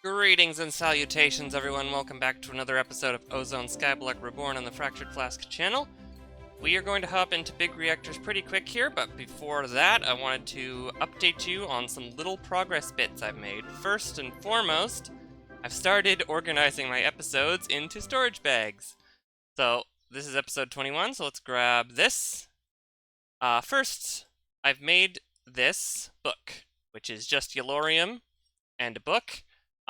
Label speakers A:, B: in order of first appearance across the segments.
A: Greetings and salutations, everyone. Welcome back to another episode of Ozone Skyblock Reborn on the Fractured Flask channel. We are going to hop into big reactors pretty quick here, but before that, I wanted to update you on some little progress bits I've made. First and foremost, I've started organizing my episodes into storage bags. So, this is episode 21, so let's grab this. First, I've made this book, which is just Yellorium and a book.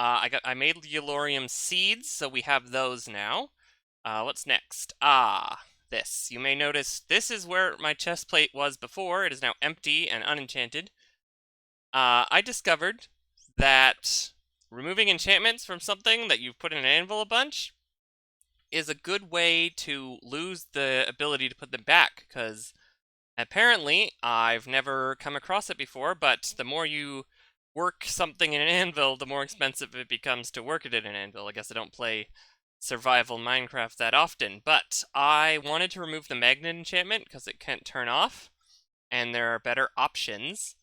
A: I made Yellorium seeds, so we have those now. What's next? This. You may notice this is where my chest plate was before. It is now empty and unenchanted. I discovered that removing enchantments from something that you've put in an anvil a bunch is a good way to lose the ability to put them back, because apparently I've never come across it before, but the more you work something in an anvil, the more expensive it becomes to work it in an anvil. I guess I don't play survival Minecraft that often, but I wanted to remove the magnet enchantment because it can't turn off, and there are better options.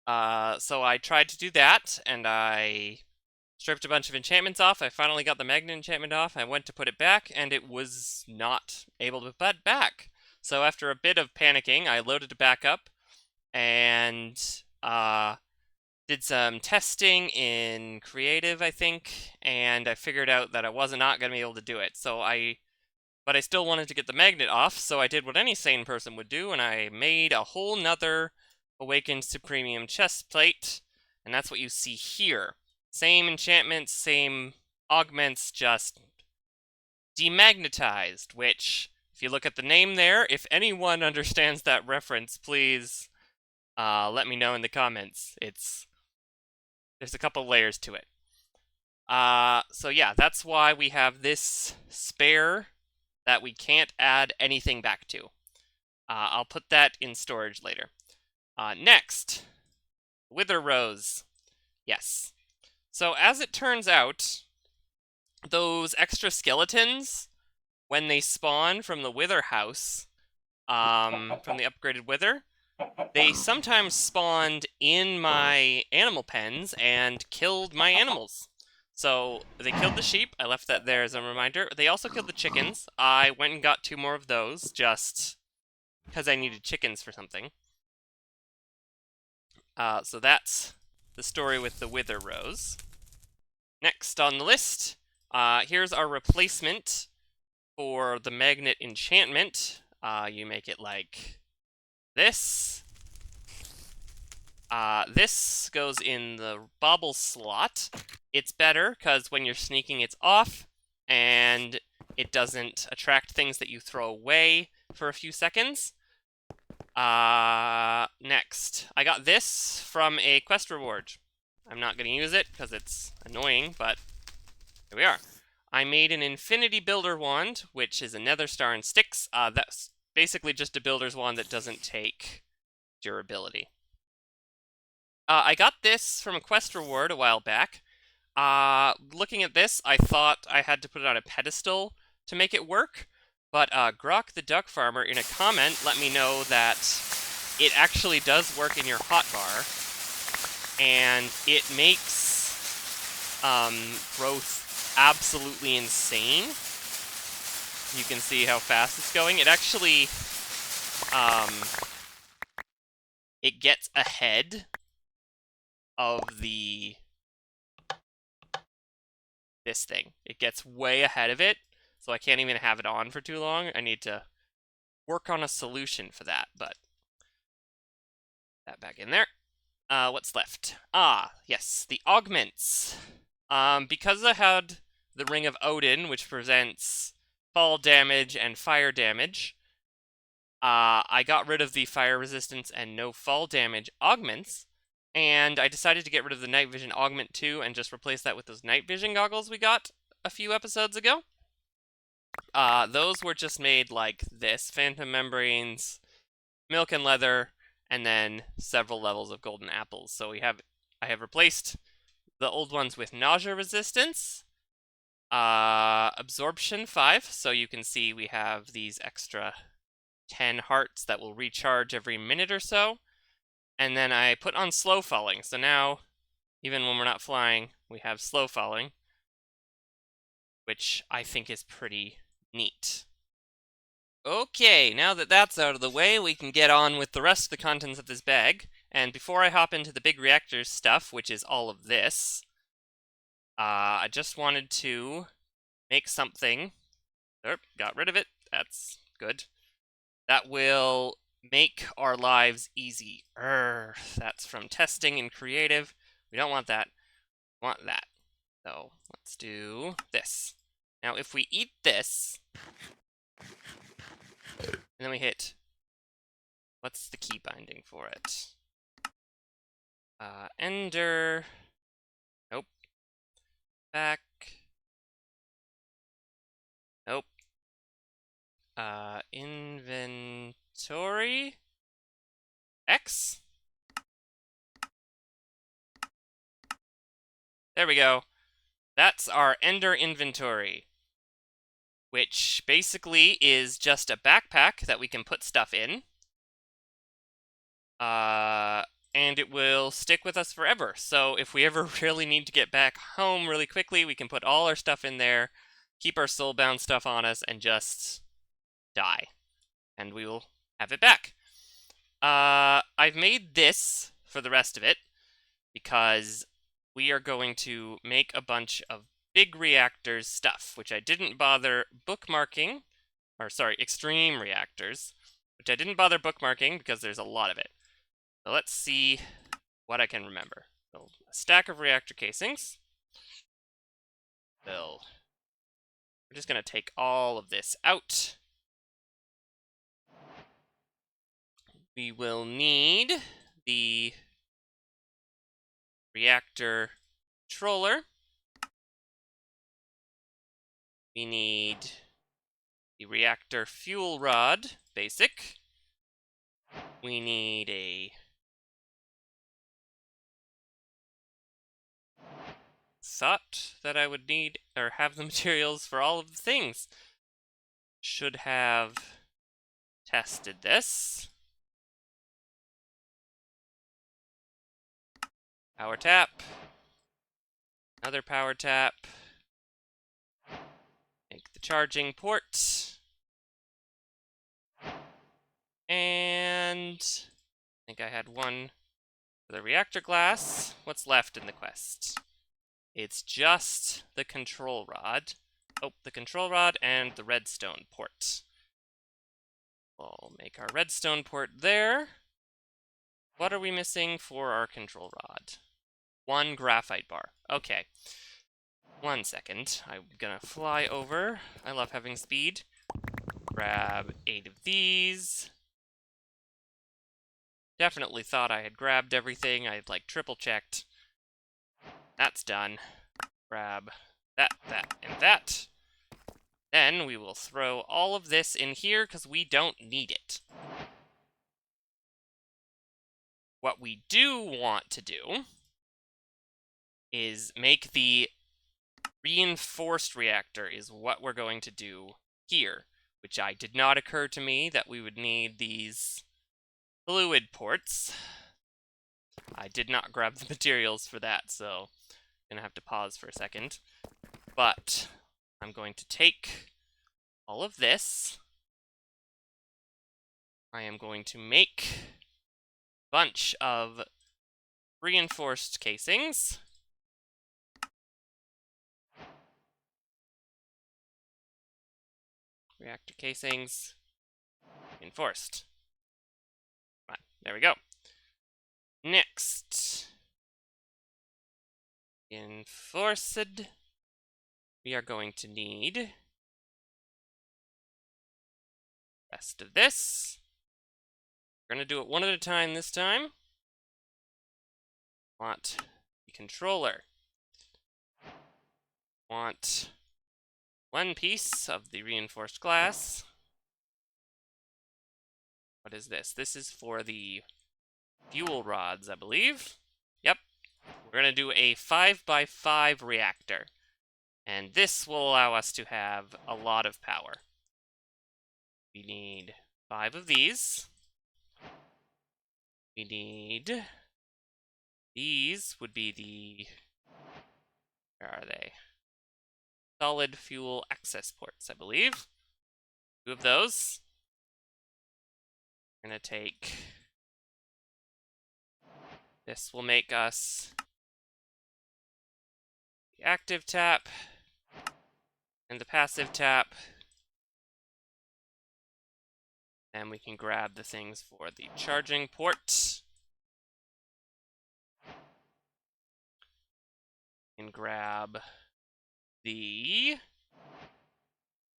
A: So I tried to do that, and I stripped a bunch of enchantments off. I finally got the magnet enchantment off. I went to put it back, and it was not able to put back. So after a bit of panicking, I loaded it back up, and did some testing in creative, I think, and I figured out that I was not going to be able to do it. But I still wanted to get the magnet off, so I did what any sane person would do, and I made a whole nother Awakened Supremium chest plate, and that's what you see here. Same enchantments, same augments, just demagnetized, which, if you look at the name there, if anyone understands that reference, please let me know in the comments. There's a couple layers to it. So yeah, that's why we have this spare that we can't add anything back to. I'll put that in storage later. Next, Wither Rose. Yes. So as it turns out, those extra skeletons, when they spawn from the Wither house, from the upgraded Wither, they sometimes spawned in my animal pens and killed my animals. So they killed the sheep. I left that there as a reminder. They also killed the chickens. I went and got 2 more of those just because I needed chickens for something. So that's the story with the Wither Rose. Next on the list, here's our replacement for the magnet enchantment. You make it like this. This goes in the bauble slot. It's better because when you're sneaking, it's off, and it doesn't attract things that you throw away for a few seconds. Next, I got this from a quest reward. I'm not going to use it because it's annoying, but here we are. I made an Infinity Builder Wand, which is a Nether Star and sticks. That's basically just a builder's wand that doesn't take durability. I got this from a quest reward a while back. Looking at this, I thought I had to put it on a pedestal to make it work, but Grok the Duck Farmer in a comment let me know that it actually does work in your hotbar, and it makes growth absolutely insane. You can see how fast it's going. It actually, it gets ahead of this thing. It gets way ahead of it, so I can't even have it on for too long. I need to work on a solution for that, but that back in there. What's left? Yes, the augments. Because I had the Ring of Odin, which prevents fall damage and fire damage, I got rid of the fire resistance and no fall damage augments, and I decided to get rid of the night vision augment too and just replace that with those night vision goggles we got a few episodes ago. Those were just made like this: phantom membranes, milk and leather, and then several levels of golden apples. So I have replaced the old ones with nausea resistance, absorption 5, so you can see we have these extra 10 hearts that will recharge every minute or so. And then I put on slow falling, so now Even when we're not flying, we have slow falling, which I think is pretty neat. Okay, now that that's out of the way, we can get on with the rest of the contents of this bag. And before I hop into the big reactors stuff, which is all of this, I just wanted to make something. Got rid of it. That's good. That will make our lives easy. That's from testing and creative. We don't want that. We want that. So let's do this. Now, if we eat this, and then we hit, what's the key binding for it? Ender. Nope. Back. Nope. Inventory. X. There we go. That's our Ender inventory, which basically is just a backpack that we can put stuff in. And it will stick with us forever. So if we ever really need to get back home really quickly, we can put all our stuff in there, keep our soulbound stuff on us, and just die. And we will have it back. I've made this for the rest of it because we are going to make a bunch of big reactors stuff, which I didn't bother bookmarking, or sorry, extreme reactors, which I didn't bother bookmarking because there's a lot of it. So let's see what I can remember. Build a stack of reactor casings. We're just going to take all of this out. We will need the reactor controller. We need the reactor fuel rod, basic. We need a thought that I would need or have the materials for all of the things. Should have tested this. Power tap. Another power tap. Make the charging port. And I think I had one for the reactor glass. What's left in the quest? It's just the control rod. Oh, the control rod and the redstone port. We'll make our redstone port there. What are we missing for our control rod? One graphite bar. Okay. 1 second. I'm gonna fly over. I love having speed. Grab 8 of these. Definitely thought I had grabbed everything. I had like triple checked. That's done. Grab that, that, and that. Then we will throw all of this in here because we don't need it. What we do want to do is make the reinforced reactor is what we're going to do here, which did not occur to me that we would need these fluid ports. I did not grab the materials for that, so I'm gonna have to pause for a second. But I'm going to take all of this. I am going to make a bunch of reinforced casings. Reactor casings. Reinforced. Come on, there we go. Next. Reinforced. We are going to need the rest of this. We're going to do it one at a time this time. Want the controller. Want one piece of the reinforced glass. What is this? This is for the fuel rods, I believe. Yep. We're going to do a 5x5 reactor. And this will allow us to have a lot of power. We need 5 of these. We need These would be the... Where are they? Solid fuel access ports, I believe. 2 of those. We're gonna take... This will make us the active tap and the passive tap. And we can grab the things for the charging port. And grab the...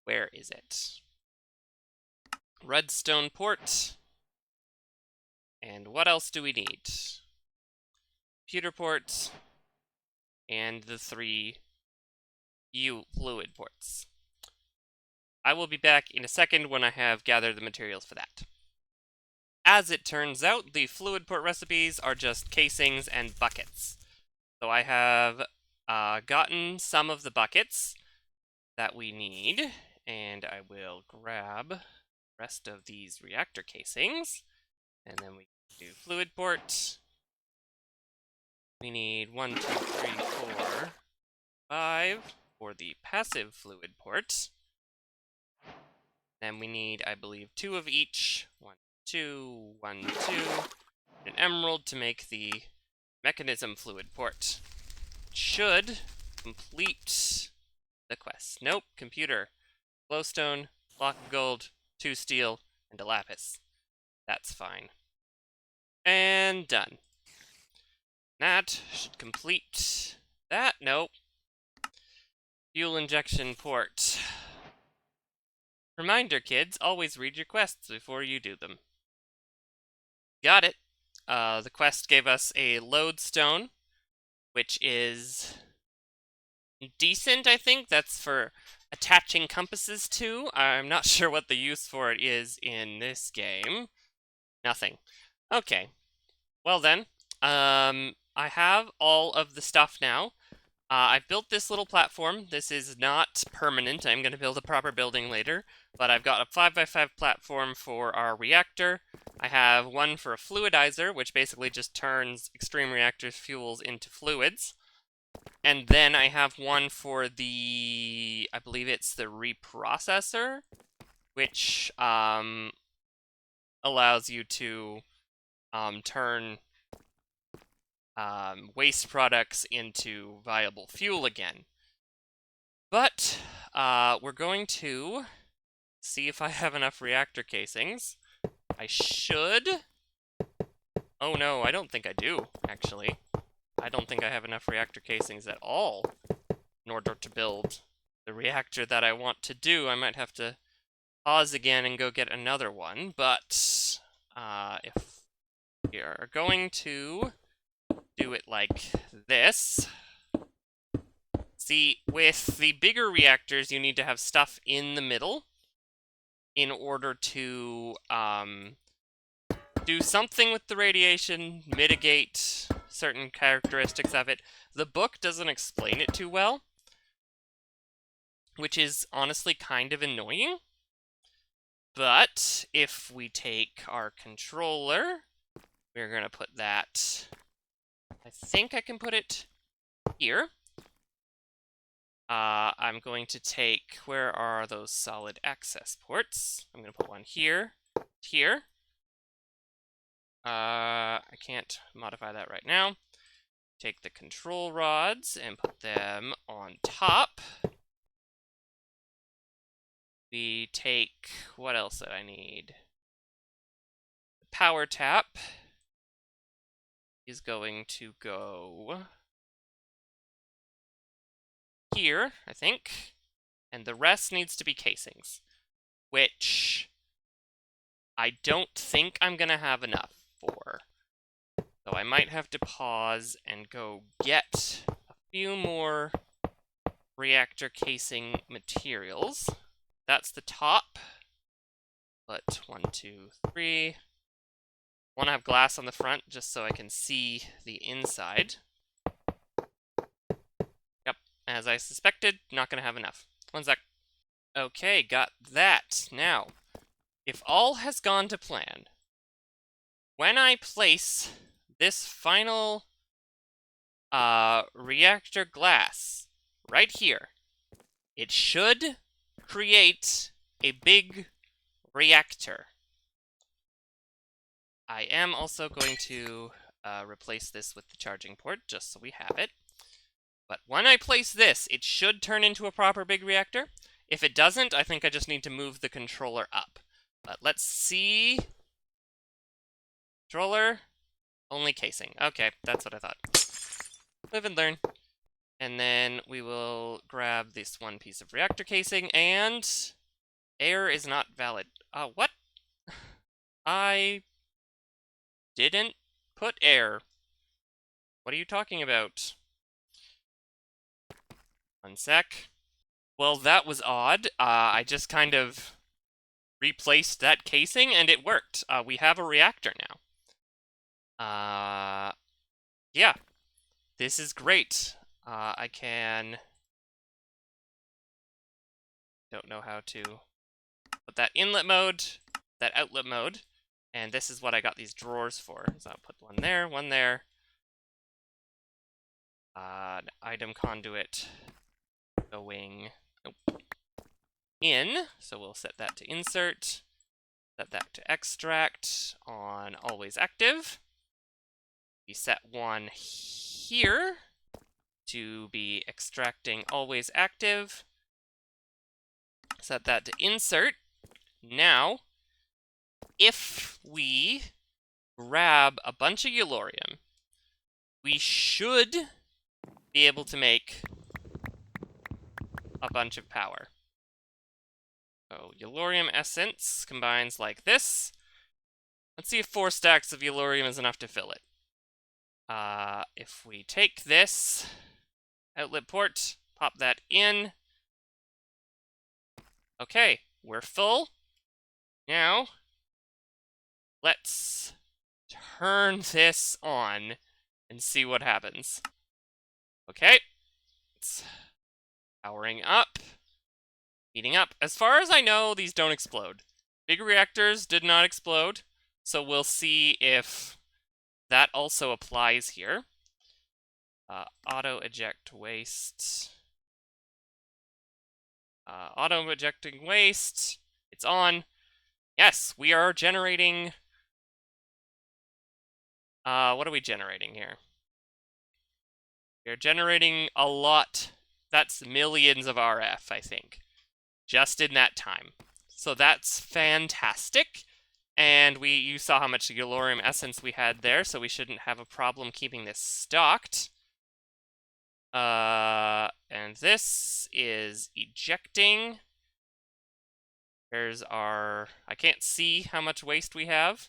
A: Where is it? Redstone port. And what else do we need? Computer port. And the 3 fluid ports. I will be back in a second when I have gathered the materials for that. As it turns out, the fluid port recipes are just casings and buckets. So I have gotten some of the buckets that we need, and I will grab the rest of these reactor casings, and then we can do fluid port. We need 1, 2, 3, 4, 5 for the passive fluid port. Then we need, I believe, 2 of each. 1, 2, 1, 2. An emerald to make the mechanism fluid port. Should complete the quest. Nope, computer. Glowstone, block of gold, 2 steel, and a lapis. That's fine. And done. That should complete that. Nope. Fuel injection port. Reminder, kids, always read your quests before you do them. Got it. The quest gave us a lodestone, which is decent, I think. That's for attaching compasses to. I'm not sure what the use for it is in this game. Nothing. Okay. Well then, I have all of the stuff now. I've built this little platform. This is not permanent. I'm going to build a proper building later. But I've got a 5x5 platform for our reactor. I have one for a fluidizer, which basically just turns extreme reactors fuels into fluids. And then I have one for the, I believe it's the reprocessor, which allows you to turn waste products into viable fuel again. But we're going to see if I have enough reactor casings. I should. Oh no, I don't think I do, actually. I don't think I have enough reactor casings at all in order to build the reactor that I want to do. I might have to pause again and go get another one, but if we are going to do it like this. See, with the bigger reactors, you need to have stuff in the middle in order to do something with the radiation, mitigate certain characteristics of it. The book doesn't explain it too well, which is honestly kind of annoying. But if we take our controller, we're going to put that... I think I can put it here. I'm going to take... Where are those solid access ports? I'm going to put one here, here. I can't modify that right now. Take the control rods and put them on top. We take... What else did I need? The power tap is going to go here, I think. And the rest needs to be casings, which I don't think I'm going to have enough for. So I might have to pause and go get a few more reactor casing materials. That's the top. Put 1, 2, 3. I want to have glass on the front just so I can see the inside. Yep, as I suspected, not going to have enough. 1 sec. Okay, got that. Now, if all has gone to plan, when I place this final reactor glass right here. It should create a big reactor. I am also going to replace this with the charging port, just so we have it. But when I place this, it should turn into a proper big reactor. If it doesn't, I think I just need to move the controller up. But let's see. Controller, only casing. Okay, that's what I thought. Live and learn. And then we will grab this one piece of reactor casing, and air is not valid. What? I didn't put air. What are you talking about? One sec. Well, that was odd. I just kind of replaced that casing, and it worked. We have a reactor now. Yeah. This is great. I can... Don't know how to put that inlet mode, that outlet mode, and this is what I got these drawers for. So I'll put one there, one there. Item conduit going in, so we'll set that to insert, set that to extract on always active. We set one here to be extracting always active. Set that to insert. Now, if we grab a bunch of Eulorium, we should be able to make a bunch of power. So, Eulorium essence combines like this. Let's see if 4 stacks of Eulorium is enough to fill it. If we take this outlet port, pop that in. Okay, we're full. Now, let's turn this on and see what happens. Okay, it's powering up, heating up. As far as I know, these don't explode. Big reactors did not explode, so we'll see if that also applies here. Auto eject waste. Auto ejecting waste. It's on. Yes, we are generating... what are we generating here? We are generating a lot. That's millions of RF, I think, just in that time. So that's fantastic. And you saw how much Eulorium essence we had there, so we shouldn't have a problem keeping this stocked. And this is ejecting. There's our... I can't see how much waste we have.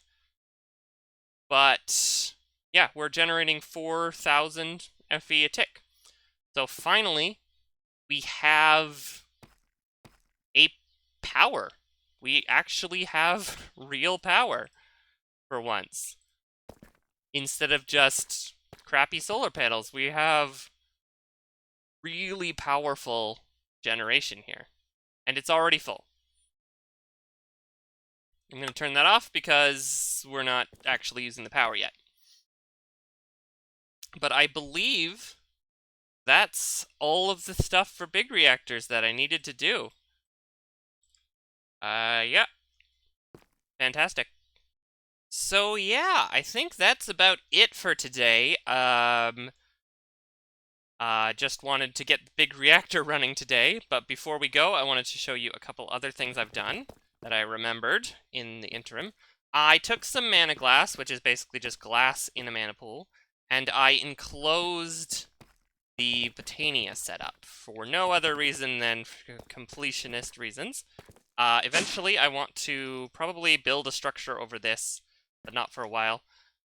A: But, yeah, we're generating 4,000 FE a tick. So finally, we have a power. We actually have real power for once. Instead of just crappy solar panels, we have really powerful generation here. And it's already full. I'm going to turn that off because we're not actually using the power yet. But I believe that's all of the stuff for big reactors that I needed to do. Yeah. Fantastic. So yeah, I think that's about it for today. Just wanted to get the big reactor running today, but before we go, I wanted to show you a couple other things I've done that I remembered in the interim. I took some mana glass, which is basically just glass in a mana pool, and I enclosed the Botania setup for no other reason than completionist reasons. Eventually, I want to probably build a structure over this, but not for a while.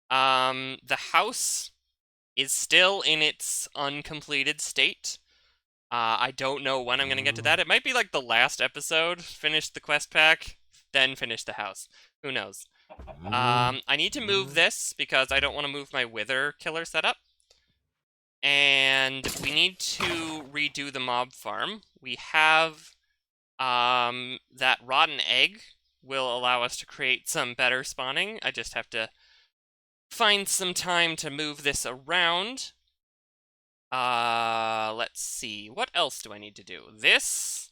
A: The house is still in its uncompleted state. I don't know when I'm going to get to that. It might be like the last episode, finish the quest pack, then finish the house. Who knows? I need to move this because I don't want to move my Wither killer setup. And we need to redo the mob farm. We have that rotten egg will allow us to create some better spawning. I just have to find some time to move this around. Let's see. What else do I need to do? This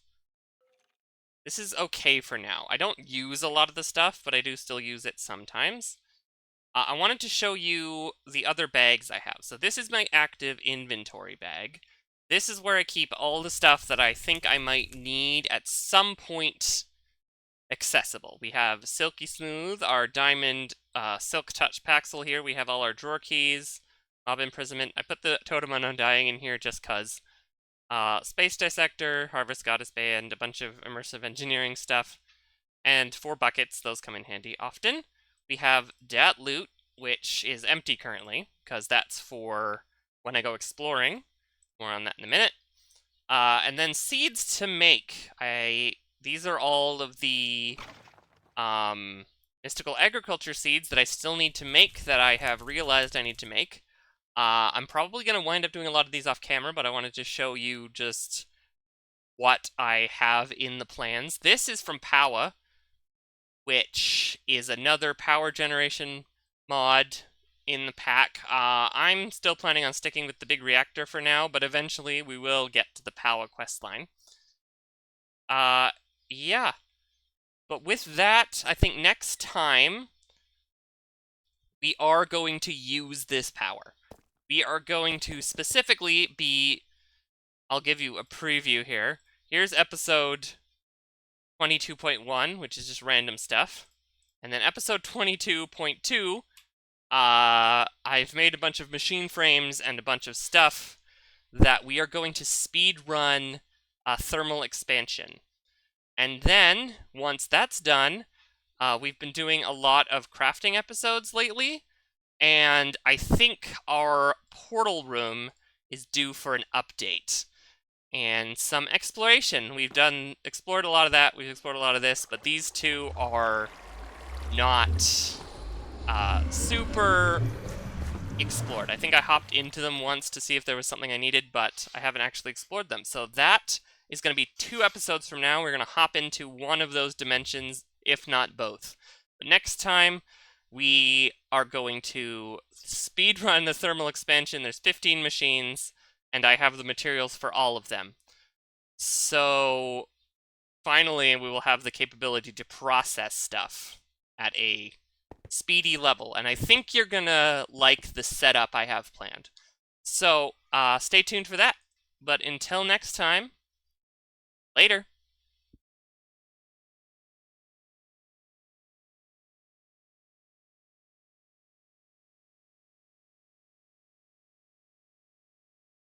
A: is okay for now. I don't use a lot of the stuff, but I do still use it sometimes. I wanted to show you the other bags I have. So this is my active inventory bag. This is where I keep all the stuff that I think I might need at some point accessible. We have Silky Smooth, our diamond Silk Touch Paxel here. We have all our drawer keys, Mob Imprisonment. I put the Totem on Undying in here just because. Space Dissector, Harvest Goddess Band, a bunch of immersive engineering stuff, and 4 buckets. Those come in handy often. We have Dat Loot, which is empty currently, because that's for when I go exploring. More on that in a minute. And then seeds to make. These are all of the mystical agriculture seeds that I still need to make that I have realized I need to make. I'm probably going to wind up doing a lot of these off camera, but I wanted to show you just what I have in the plans. This is from Powa, which is another power generation mod in the pack. I'm still planning on sticking with the big reactor for now, but eventually we will get to the Powa questline. Yeah. But with that, I think next time we are going to use this power. We are going to specifically be... I'll give you a preview here. Here's episode 22.1, which is just random stuff. And then episode 22.2, I've made a bunch of machine frames and a bunch of stuff that we are going to speed run thermal expansion. And then, once that's done, we've been doing a lot of crafting episodes lately, and I think our portal room is due for an update. And some exploration. We've explored a lot of that, we've explored a lot of this, but these two are not super explored. I think I hopped into them once to see if there was something I needed, but I haven't actually explored them. So that is going to be 2 episodes from now. We're going to hop into one of those dimensions, if not both. But next time, we are going to speedrun the thermal expansion. There's 15 machines, and I have the materials for all of them. So finally, we will have the capability to process stuff at a speedy level, and I think you're gonna like the setup I have planned. So stay tuned for that. But until next time, later.